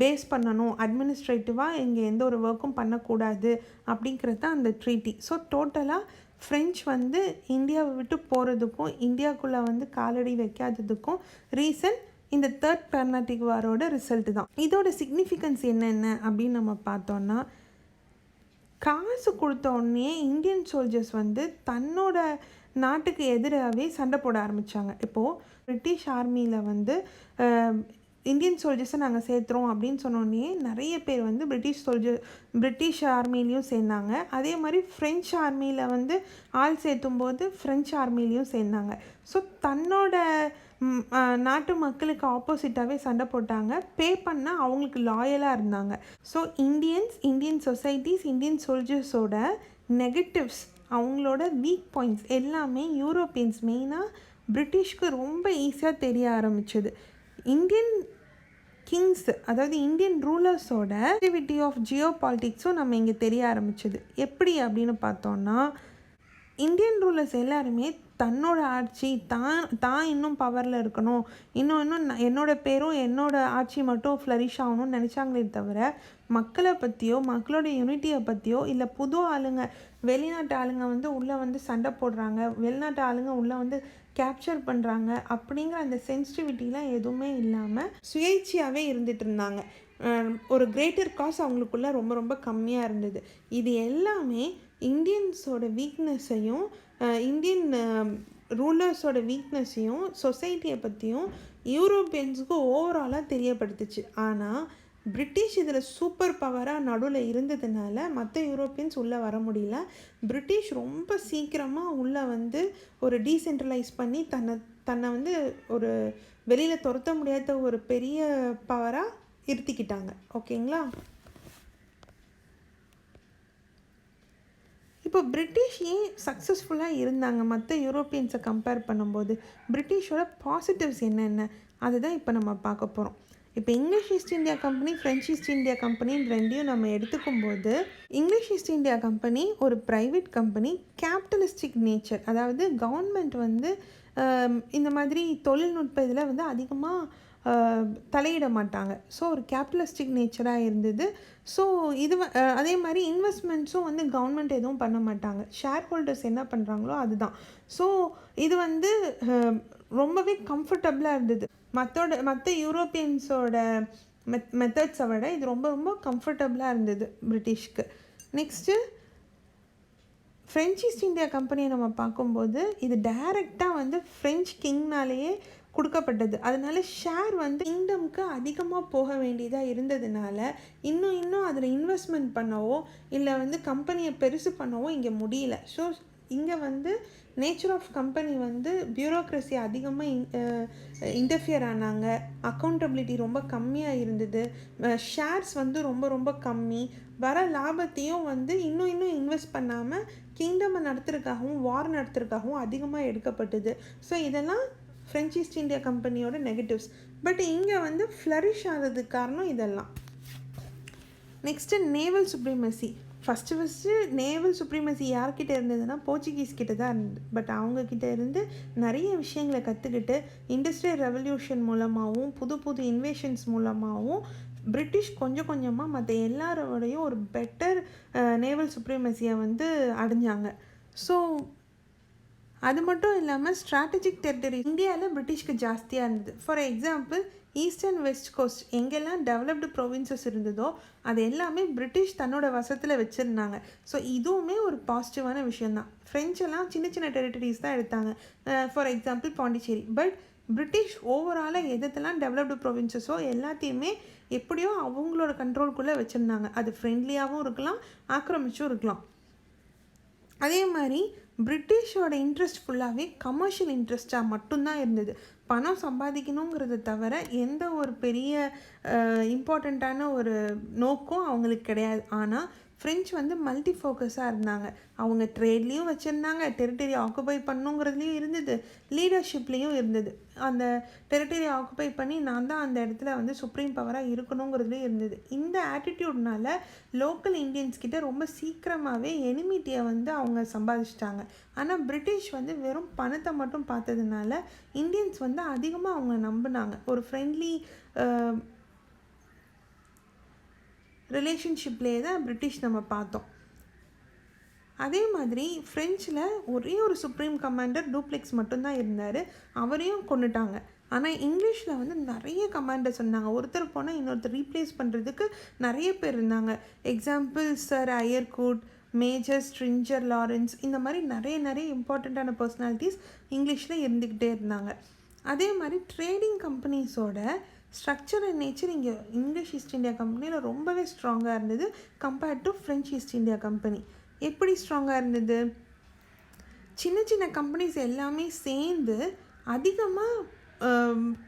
பேஸ் பண்ணணும், அட்மினிஸ்ட்ரேட்டிவாக இங்கே எந்த ஒரு ஒர்க்கும் பண்ணக்கூடாது அப்படிங்கிறது தான் அந்த ட்ரீட்டி. ஸோ டோட்டலாக ஃப்ரெஞ்ச் வந்து இந்தியாவை விட்டு போகிறதுக்கும் இந்தியாவுக்குள்ளே வந்து காலடி வைக்காததுக்கும் ரீசன் இந்த தேர்ட் கர்நாடிக் வாரோட ரிசல்ட்டு தான். இதோட சிக்னிஃபிகன்ஸ் என்னென்ன அப்படின்னு நம்ம பார்த்தோன்னா, காசு கொடுத்த உடனே இந்தியன் சோல்ஜர்ஸ் வந்து தன்னோட நாட்டுக்கு எதிராகவே சண்டை போட ஆரம்பித்தாங்க. இப்போது பிரிட்டிஷ் ஆர்மியில் வந்து இந்தியன் சோல்ஜர்ஸை நாங்கள் சேர்த்துறோம் அப்படின்னு சொன்னோடனே நிறைய பேர் வந்து பிரிட்டிஷ் ஆர்மிலையும் சேர்ந்தாங்க. அதே மாதிரி ஃப்ரெஞ்ச் ஆர்மியில் வந்து ஆள் சேர்த்தும்போது ஃப்ரெஞ்ச் ஆர்மிலையும் சேர்ந்தாங்க. ஸோ தன்னோட நாட்டு மக்களுக்கு ஆப்போசிட்டாகவே சண்டை போட்டாங்க. பே பண்ணால் அவங்களுக்கு லாயலாக இருந்தாங்க. ஸோ இந்தியன் சொசைட்டிஸ், இந்தியன் சோல்ஜர்ஸோட நெகட்டிவ்ஸ், அவங்களோட வீக் பாயிண்ட்ஸ் எல்லாமே யூரோப்பியன்ஸ், மெயினாக பிரிட்டிஷ்க்கு ரொம்ப ஈஸியாக தெரிய ஆரம்பிச்சது. இந்தியன் கிங்ஸ், அதாவது இந்தியன் ரூலர்ஸோட ஆக்டிவிட்டி ஆஃப் ஜியோ பாலிட்டிக்ஸும் நம்ம இங்கே தெரிய ஆரம்பிச்சது. எப்படி அப்படின்னு பார்த்தோன்னா, இந்தியன் ரூலர்ஸ் எல்லாருமே தன்னோட ஆட்சி தான் இன்னும் பவரில் இருக்கணும், இன்னும் என்னோட பேரும் என்னோட ஆட்சி மட்டும் ஃப்ளரிஷ் ஆகணும்னு நினச்சாங்களே தவிர மக்களை பற்றியோ, மக்களோட யூனிட்டியை பற்றியோ, இல்லை புது ஆளுங்க, வெளிநாட்டு ஆளுங்க வந்து உள்ளே வந்து சண்டை போடுறாங்க, வெளிநாட்டு ஆளுங்க உள்ளே வந்து கேப்சர் பண்ணுறாங்க அப்படிங்கிற அந்த சென்சிட்டிவிட்டிலாம் எதுவுமே இல்லாமல் சுயேட்சையாகவே இருந்துகிட்டு இருந்தாங்க. ஒரு கிரேட்டர் காஸ் அவங்களுக்குள்ள ரொம்ப ரொம்ப கம்மியாக இருந்தது. இது எல்லாமே இந்தியன்ஸோட வீக்னஸையும், இந்தியன் ரூலர்ஸோட வீக்னஸையும், சொசைட்டியை பற்றியும் யூரோப்பியன்ஸுக்கு ஓவராலாக தெரியப்படுத்துச்சு. ஆனால் பிரிட்டிஷ் இதில் சூப்பர் பவராக நடுவில் இருந்ததுனால மற்ற யூரோப்பியன்ஸ் உள்ளே வர முடியல. பிரிட்டிஷ் ரொம்ப சீக்கிரமாக உள்ளே வந்து ஒரு டீசென்ட்ரலைஸ் பண்ணி தன்னை வந்து ஒரு வெளியில் துரத்த முடியாத ஒரு பெரிய பவராக இருத்திக்கிட்டாங்க. ஓகேங்களா? இப்போ பிரிட்டிஷ் ஏன் சக்ஸஸ்ஃபுல்லாக இருந்தாங்க மற்ற யூரோப்பியன்ஸை கம்பேர் பண்ணும்போது? பிரிட்டிஷோட பாசிட்டிவ்ஸ் என்னென்ன அதுதான் இப்போ நம்ம பார்க்க போகிறோம். இப்போ English East India Company, French East India கம்பெனின்னு ரெண்டையும் நம்ம எடுத்துக்கும்போது, இங்கிலீஷ் ஈஸ்ட் இந்தியா கம்பெனி ஒரு ப்ரைவேட் கம்பெனி, கேபிட்டலிஸ்டிக் நேச்சர். அதாவது கவர்மெண்ட் வந்து இந்த மாதிரி தொழில்நுட்ப இதில் வந்து அதிகமாக தலையிட மாட்டாங்க. ஸோ ஒரு கேபிட்டலிஸ்டிக் நேச்சராக இருந்தது. ஸோ இது அதே மாதிரி இன்வெஸ்ட்மெண்ட்ஸும் வந்து கவர்மெண்ட் எதுவும் பண்ண மாட்டாங்க. ஷேர் ஹோல்டர்ஸ் என்ன பண்ணுறாங்களோ அதுதான். ஸோ இது வந்து ரொம்பவே கம்ஃபர்டபுளாக இருந்தது. மற்ற யூரோப்பியன்ஸோட மெத்தட்ஸை விட இது ரொம்ப ரொம்ப கம்ஃபர்டபுளாக இருந்தது பிரிட்டிஷ்க்கு. நெக்ஸ்ட்டு ஃப்ரெஞ்ச் ஈஸ்ட் இந்தியா கம்பெனியை நம்ம பார்க்கும்போது இது டைரெக்டாக வந்து ஃப்ரெஞ்ச் கிங்னாலேயே கொடுக்கப்பட்டது. அதனால ஷேர் வந்து கிங்டம்க்கு அதிகமாக போக வேண்டியதாக இருந்ததுனால இன்னும் அதில் இன்வெஸ்ட்மெண்ட் பண்ணவோ இல்லை வந்து கம்பெனியை பெருசு பண்ணவோ இங்கே முடியல. ஸோ இங்கே வந்து நேச்சர் ஆஃப் கம்பெனி வந்து பியூரோக்ரஸி அதிகமாக இன்டர்ஃபியர் ஆனாங்க. அக்கௌண்டபிலிட்டி ரொம்ப கம்மியாக இருந்தது. ஷேர்ஸ் வந்து ரொம்ப ரொம்ப கம்மி. வர லாபத்தையும் வந்து இன்னும் இன்வெஸ்ட் பண்ணாமல் கிங்டமை நடத்துறதுக்காகவும் வார் நடத்துறதுக்காகவும் அதிகமாக எடுக்கப்பட்டது. ஸோ இதெல்லாம் ஃப்ரெஞ்ச் ஈஸ்ட் இந்தியா கம்பெனியோட நெகட்டிவ்ஸ். பட் இங்கே வந்து ஃப்ளரிஷ் ஆகிறதுக்கு காரணம் இதெல்லாம். Next naval supremacy. First naval supremacy யார்கிட்ட இருந்ததுன்னா போர்ச்சுகீஸ் கிட்ட தான் இருந்தது. பட் அவங்கக்கிட்ட இருந்து நிறைய விஷயங்களை கற்றுக்கிட்டு இண்டஸ்ட்ரியல் ரெவல்யூஷன் மூலமாகவும் புது இன்வேஷன்ஸ் மூலமாகவும் பிரிட்டிஷ் கொஞ்சம் கொஞ்சமாக மற்ற எல்லாரோடையும் ஒரு பெட்டர் நேவல் சுப்ரீமசியை வந்து அடைஞ்சாங்க. ஸோ அது மட்டும் இல்லாமல் ஸ்ட்ராட்டஜிக் டெரிட்டரி இந்தியாவில் பிரிட்டிஷ்க்கு ஜாஸ்தியாக இருந்தது. For example east and west coast எங்கெல்லாம் டெவலப்டு ப்ரொவின்சஸ் இருந்ததோ அது எல்லாமே பிரிட்டிஷ் தன்னோட வசத்தில் வச்சுருந்தாங்க. ஸோ இதுவுமே ஒரு பாசிட்டிவான விஷயந்தான். ஃப்ரெஞ்செல்லாம் சின்ன டெரிட்டரிஸ் தான் எடுத்தாங்க. For example Pondicherry. But British ஓவராலாக எதெல்லாம் டெவலப்டு ப்ரொவின்சஸோ எல்லாத்தையுமே எப்படியோ அவங்களோட கண்ட்ரோல்குள்ளே வச்சுருந்தாங்க. அது ஃப்ரெண்ட்லியாகவும் இருக்கலாம், ஆக்கிரமிச்சும் இருக்கலாம். அதே மாதிரி பிரிட்டிஷோட இன்ட்ரெஸ்ட் ஃபுல்லாகவே கமர்ஷியல் இன்ட்ரெஸ்டாக மட்டும்தான் இருந்தது. பணம் சம்பாதிக்கணுங்கிறத தவிர எந்த ஒரு பெரிய இம்பார்ட்டண்ட்டான ஒரு நோக்கம் அவங்களுக்கு கிடையாது. ஆனால் ஃப்ரெஞ்ச் வந்து மல்டி ஃபோக்கஸாக இருந்தாங்க. அவங்க ட்ரேட்லேயும் வச்சுருந்தாங்க, டெரிட்டரி ஆக்குபை பண்ணுங்கிறதுலையும் இருந்தது, லீடர்ஷிப்லேயும் இருந்தது. அந்த டெரிட்டரி ஆக்குபை பண்ணி நான் தான் அந்த இடத்துல வந்து சுப்ரீம் பவராக இருக்கணுங்கிறதுலேயும் இருந்தது. இந்த ஆட்டிடியூட்னால லோக்கல் இந்தியன்ஸ்கிட்ட ரொம்ப சீக்கிரமாகவே எனிமிட்டியை வந்து அவங்க சம்பாதிச்சிட்டாங்க. ஆனால் பிரிட்டிஷ் வந்து வெறும் பணத்தை மட்டும் பார்த்ததுனால இந்தியன்ஸ் வந்து அதிகமாக அவங்க நம்பினாங்க. ஒரு ஃப்ரெண்ட்லி ரிலேஷன்ஷிப்லேயே தான் பிரிட்டிஷ் நம்ம பார்த்தோம். அதே மாதிரி ஃப்ரெஞ்சில் ஒரே ஒரு சுப்ரீம் கமாண்டர் டூப்ளெக்ஸ் மட்டும்தான் இருந்தார். அவரையும் கொண்டுட்டாங்க. ஆனால் இங்கிலீஷில் வந்து நிறைய கமாண்டர்ஸ் இருந்தாங்க. ஒருத்தர் போனால் இன்னொருத்தர் ரீப்ளேஸ் பண்ணுறதுக்கு நிறைய பேர் இருந்தாங்க. Example Sir Eyre Coote, Major Stringer Lawrence, இந்த மாதிரி நிறைய இம்பார்ட்டண்ட்டான பர்சனாலிட்டிஸ் இங்கிலீஷில் இருந்துக்கிட்டே இருந்தாங்க. அதே மாதிரி ட்ரேடிங் கம்பெனிஸோட ஸ்ட்ரக்சர் அண்ட் நேச்சர் இங்கே இங்கிலீஷ் ஈஸ்ட் இந்தியா கம்பெனியில் ரொம்பவே ஸ்ட்ராங்காக இருந்தது compared to French East India company. எப்படி ஸ்ட்ராங்காக இருந்தது? சின்ன கம்பெனிஸ் எல்லாமே சேர்ந்து அதிகமாக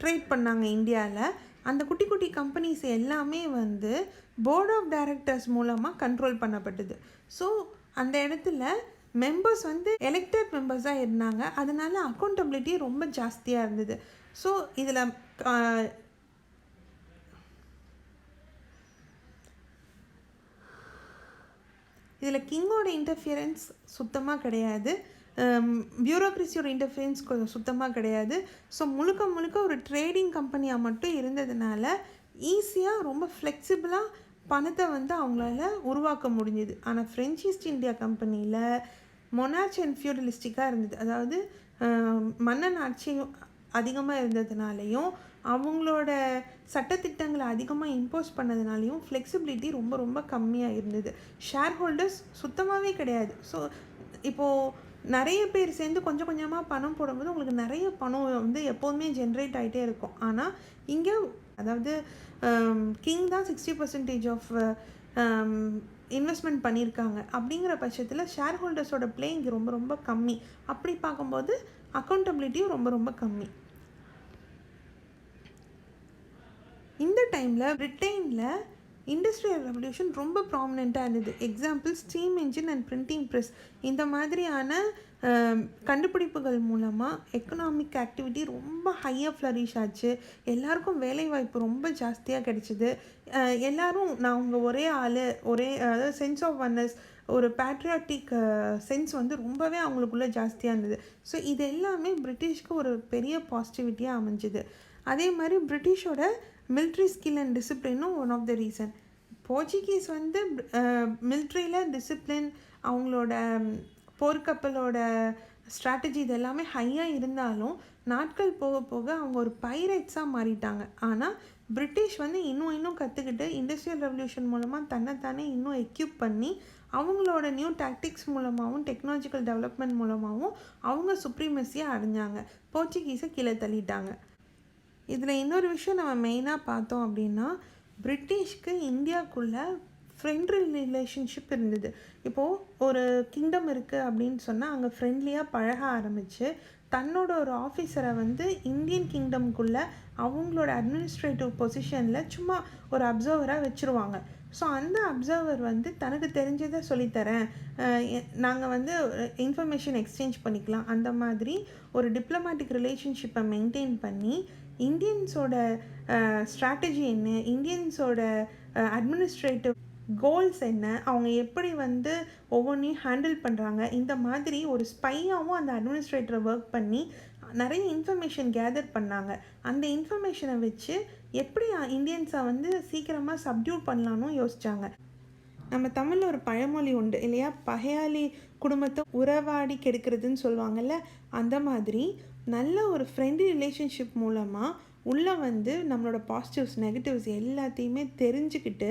ட்ரேட் பண்ணாங்க இந்தியாவில். அந்த குட்டி கம்பெனிஸ் எல்லாமே வந்து போர்ட் ஆஃப் டைரக்டர்ஸ் மூலமாக கண்ட்ரோல் பண்ணப்பட்டது. ஸோ அந்த இடத்துல மெம்பர்ஸ் வந்து எலெக்டட் மெம்பர்ஸாக இருந்தாங்க. அதனால அக்கௌண்டபிலிட்டி ரொம்ப ஜாஸ்தியாக இருந்தது. ஸோ இதில் கிங்கோட இன்டர்ஃபியரன்ஸ் சுத்தமாக கிடையாது, பியூரோக்ரஸியோட இன்டர்ஃபியரன்ஸ் சுத்தமாக கிடையாது. ஸோ முழுக்க ஒரு ட்ரேடிங் கம்பெனியாக மட்டும் இருந்ததுனால ஈஸியாக ரொம்ப ஃப்ளெக்சிபிளாக பணத்தை வந்து அவங்களால உருவாக்க முடிஞ்சுது. ஆனால் ஃப்ரெஞ்ச் ஈஸ்ட் இந்தியா கம்பெனியில் மொனார்ச்சி அண்ட் ஃபியூடலிஸ்டிக்காக இருந்தது. அதாவது மன்னன் ஆட்சி அதிகமாக இருந்ததுனாலையும் அவங்களோட சட்டத்திட்டங்களை அதிகமாக இம்போஸ் பண்ணதுனாலையும் ஃப்ளெக்சிபிலிட்டி ரொம்ப கம்மியாக இருந்தது. ஷேர் ஹோல்டர்ஸ் சுத்தமாகவே கிடையாது. ஸோ இப்போது நிறைய பேர் சேர்ந்து கொஞ்சமாக பணம் போடும்போது உங்களுக்கு நிறைய பணம் வந்து எப்போதுமே ஜென்ரேட் ஆகிட்டே இருக்கும். ஆனால் இங்கே அதாவது கிங் தான் 60% ஆஃப் இன்வெஸ்ட்மெண்ட் பண்ணியிருக்காங்க. அப்படிங்கிற பட்சத்தில் ஷேர் ஹோல்டர்ஸோட ப்ளே இங்கே ரொம்ப கம்மி. அப்படி பார்க்கும்போது அக்கௌண்டபிலிட்டியும் ரொம்ப கம்மி. இந்த டைமில் பிரிட்டனில் இண்டஸ்ட்ரியல் ரெவல்யூஷன் ரொம்ப ப்ராமினெண்ட்டாக இருந்தது. Example steam engine and printing press, இந்த மாதிரியான கண்டுபிடிப்புகள் மூலமாக எக்கனாமிக் ஆக்டிவிட்டி ரொம்ப ஹையாக ஃப்ளரிஷ் ஆச்சு. எல்லாருக்கும் வேலைவாய்ப்பு ரொம்ப ஜாஸ்தியாக கிடைச்சிது. எல்லோரும் அவங்க ஒரே ஆள், அதாவது சென்ஸ் ஆஃப் ஒன்னஸ், ஒரு பேட்ரியாட்டிக் சென்ஸ் வந்து ரொம்பவே அவங்களுக்குள்ளே ஜாஸ்தியாக இருந்தது. ஸோ இது எல்லாமே பிரிட்டிஷ்க்கு ஒரு பெரிய பாசிட்டிவிட்டியாக அமைஞ்சுது. அதே மாதிரி பிரிட்டிஷோட மிலிட்ரி ஸ்கில் அண்ட் டிசிப்ளினும் one of the reason. Portuguese வந்து மிலிட்ரியில் டிசிப்ளின், அவங்களோட போர்க்கப்பலோட ஸ்ட்ராட்டஜி இது எல்லாமே ஹையாக இருந்தாலும் நாட்கள் போக அவங்க ஒரு பைரேட்ஸாக மாறிட்டாங்க. ஆனால் பிரிட்டிஷ் வந்து இன்னும் கற்றுக்கிட்டு இண்டஸ்ட்ரியல் ரெவல்யூஷன் மூலமாக தன்னைத்தானே இன்னும் எக்யூப் பண்ணி அவங்களோட நியூ டாக்டிக்ஸ் மூலமாகவும் டெக்னாலஜிக்கல் டெவலப்மெண்ட் மூலமாகவும் அவங்க சுப்ரீமசியை அடைஞ்சாங்க, போர்ச்சுகீஸை கீழே தள்ளிட்டாங்க. இதில் இன்னொரு விஷயம் நம்ம மெயினாக பார்த்தோம் அப்படின்னா, பிரிட்டிஷ்க்கு இந்தியாவுக்குள்ளே ஃப்ரெண்ட்லி ரிலேஷன்ஷிப் இருந்தது. இப்போது ஒரு கிங்டம் இருக்குது அப்படின்னு சொன்னால் அங்கே ஃப்ரெண்ட்லியாக பழக ஆரம்பித்து தன்னோட ஒரு ஆஃபீஸரை வந்து இந்தியன் கிங்டம்குள்ளே அவங்களோட அட்மினிஸ்ட்ரேட்டிவ் பொசிஷனில் சும்மா ஒரு அப்சர்வராக வச்சுருவாங்க. ஸோ அந்த அப்சர்வர் வந்து தனக்கு தெரிஞ்சதை சொல்லித்தரேன், நாங்கள் வந்து இன்ஃபர்மேஷன் எக்ஸ்சேஞ்ச் பண்ணிக்கலாம், அந்த மாதிரி ஒரு டிப்ளமேட்டிக் ரிலேஷன்ஷிப்பை மெயின்டைன் பண்ணி இந்தியன்ஸோட ஸ்ட்ராட்டஜி என்ன, இந்தியன்ஸோட அட்மினிஸ்ட்ரேட்டிவ் கோல்ஸ் என்ன, அவங்க எப்படி வந்து ஒவ்வொன்றையும் ஹேண்டில் பண்ணுறாங்க, இந்த மாதிரி ஒரு ஸ்பையாகவும் அந்த அட்மினிஸ்ட்ரேட்டரை ஒர்க் பண்ணி நிறைய இன்ஃபர்மேஷன் கேதர் பண்ணாங்க. அந்த இன்ஃபர்மேஷனை வச்சு எப்படி இந்தியன்ஸை வந்து சீக்கிரமாக சப்டியூட் பண்ணலான்னு யோசித்தாங்க. நம்ம தமிழில் ஒரு பழமொழி உண்டு இல்லையா, பகையாளி குடும்பத்தை உறவாடி கெடுக்கிறதுன்னு சொல்லுவாங்கள்ல, அந்த மாதிரி நல்ல ஒரு ஃப்ரெண்ட்லி ரிலேஷன்ஷிப் மூலமாக உள்ளே வந்து நம்மளோட பாசிட்டிவ்ஸ் நெகட்டிவ்ஸ் எல்லாத்தையுமே தெரிஞ்சுக்கிட்டு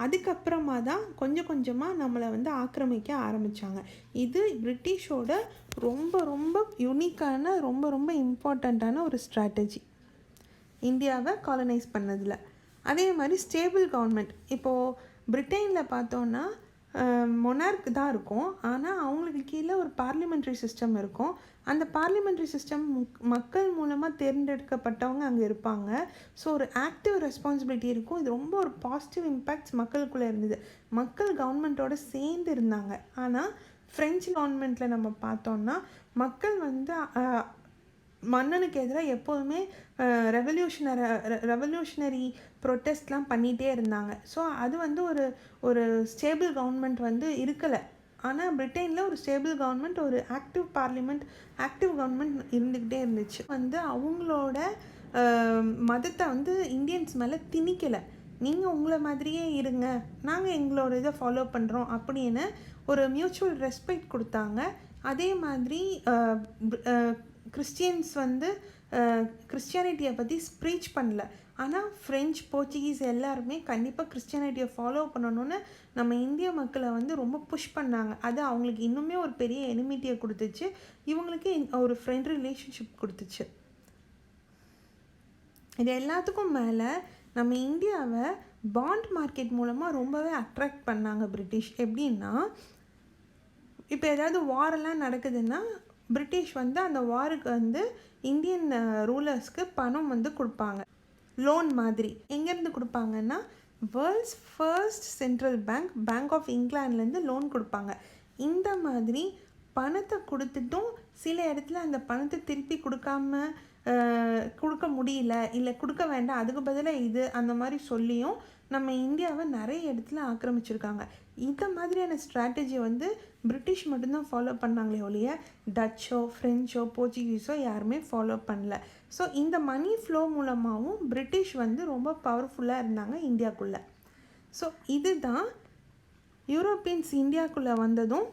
அதுக்கப்புறமா தான் கொஞ்சமாக நம்மளை வந்து ஆக்கிரமிக்க ஆரம்பித்தாங்க. இது பிரிட்டிஷோட ரொம்ப யூனிக்கான ரொம்ப இம்பார்ட்டண்ட்டான ஒரு ஸ்ட்ராட்டஜி இந்தியாவை காலனைஸ் பண்ணதில். அதே மாதிரி ஸ்டேபிள் கவர்மெண்ட். இப்போது பிரிட்டனில் பார்த்தோன்னா மொனார்க் தான் இருக்கும், ஆனால் அவங்களுக்கு கீழே ஒரு பார்லிமெண்ட்ரி சிஸ்டம் இருக்கும். அந்த பார்லிமெண்ட்ரி சிஸ்டம் மக்கள் மூலமாக தேர்ந்தெடுக்கப்பட்டவங்க அங்கே இருப்பாங்க. ஸோ ஒரு ஆக்டிவ் ரெஸ்பான்சிபிலிட்டி இருக்கும். இது ரொம்ப ஒரு பாசிட்டிவ் இம்பேக்ட்ஸ் மக்களுக்குள்ளே இருந்தது. மக்கள் கவர்மெண்ட்டோடு சேர்ந்து இருந்தாங்க. ஆனால் ஃப்ரெஞ்சு கவர்மெண்ட்டில் நம்ம பார்த்தோன்னா மக்கள் வந்து மன்னனுக்கு எதிராக எப்போதுமே ரெவல்யூஷனரி ப்ரொட்டஸ்ட்லாம் பண்ணிகிட்டே இருந்தாங்க. ஸோ அது வந்து ஒரு ஸ்டேபிள் கவர்மெண்ட் வந்து இருக்கலை. ஆனால் பிரிட்டனில் ஒரு ஸ்டேபிள் கவர்மெண்ட், ஒரு ஆக்டிவ் கவர்மெண்ட் இருந்துக்கிட்டே இருந்துச்சு. வந்து அவங்களோட மதத்தை வந்து இந்தியன்ஸ் மேலே திணிக்கலை. நீங்கள் உங்களை மாதிரியே இருங்க, நாங்கள் எங்களோட இதை ஃபாலோ பண்ணுறோம் அப்படின்னு ஒரு மியூச்சுவல் ரெஸ்பெக்ட் கொடுத்தாங்க. அதே மாதிரி கிறிஸ்டியன்ஸ் வந்து கிறிஸ்டியானிட்டியை பற்றி ஸ்ப்ரீச் பண்ணல. ஆனால் ஃப்ரெஞ்ச், போர்ச்சுகீஸ் எல்லாருமே கண்டிப்பாக கிறிஸ்டியானிட்டியை ஃபாலோ பண்ணணும்னு நம்ம இந்திய மக்களை வந்து ரொம்ப புஷ் பண்ணாங்க. அது அவங்களுக்கு இன்னுமே ஒரு பெரிய எனிமிட்டியை கொடுத்துச்சு, இவங்களுக்கு ஒரு ஃப்ரெண்ட் ரிலேஷன்ஷிப் கொடுத்துச்சு. இது எல்லாத்துக்கும் மேலே நம்ம இந்தியாவை பாண்ட் மார்க்கெட் மூலமாக ரொம்பவே அட்ராக்ட் பண்ணாங்க பிரிட்டிஷ். எப்படின்னா, இப்போ ஏதாவது வாரெல்லாம் நடக்குதுன்னா பிரிட்டிஷ் வந்து அந்த வாருக்கு வந்து இந்தியன் ரூலர்ஸ்க்கு பணம் வந்து கொடுப்பாங்க, லோன் மாதிரி. எங்கேருந்து கொடுப்பாங்கன்னா, world's first central bank of இங்கிலாண்ட்லேருந்து லோன் கொடுப்பாங்க. இந்த மாதிரி பணத்தை கொடுத்துட்டும் சில இடத்துல அந்த பணத்தை திருப்பி கொடுக்க முடியல, இல்லை கொடுக்க வேண்டாம், அதுக்கு பதிலாக இது அந்த மாதிரி சொல்லியும் நம்ம இந்தியாவை நிறைய இடத்துல ஆக்கிரமிச்சிருக்காங்க. இந்த மாதிரியான ஸ்ட்ராட்டஜி வந்து பிரிட்டிஷ் மட்டும்தான் ஃபாலோ பண்ணாங்களே ஒழிய டச்சோ, ஃப்ரெஞ்சோ, போர்ச்சுகீஸோ யாருமே ஃபாலோ பண்ணல. ஸோ இந்த மணி ஃப்ளோ மூலமாகவும் பிரிட்டிஷ் வந்து ரொம்ப பவர்ஃபுல்லாக இருந்தாங்க இந்தியாவுக்குள்ளே. ஸோ இதுதான் யூரோப்பியன்ஸ் இந்தியாவுக்குள்ளே வந்ததும்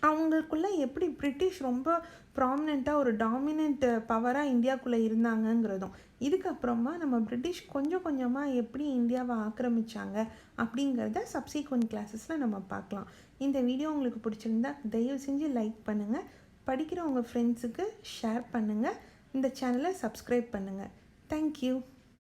அவங்களுக்குள்ளே எப்படி பிரிட்டிஷ் ரொம்ப ப்ராமினெண்ட்டாக ஒரு டாமினண்ட் பவராக இந்தியாவுக்குள்ளே இருந்தாங்கங்கிறதும், இதுக்கப்புறமா நம்ம பிரிட்டிஷ் கொஞ்சம் கொஞ்சமாக எப்படி இந்தியாவை ஆக்கிரமித்தாங்க அப்படிங்கிறத சப்சீக்வெண்ட் கிளாஸஸில் நம்ம பார்க்கலாம். இந்த வீடியோ உங்களுக்கு பிடிச்சிருந்தா தயவு செஞ்சு லைக் பண்ணுங்கள், படிக்கிற உங்கள் ஃப்ரெண்ட்ஸுக்கு ஷேர் பண்ணுங்கள், இந்த சேனலை சப்ஸ்கிரைப் பண்ணுங்கள். தேங்க்யூ.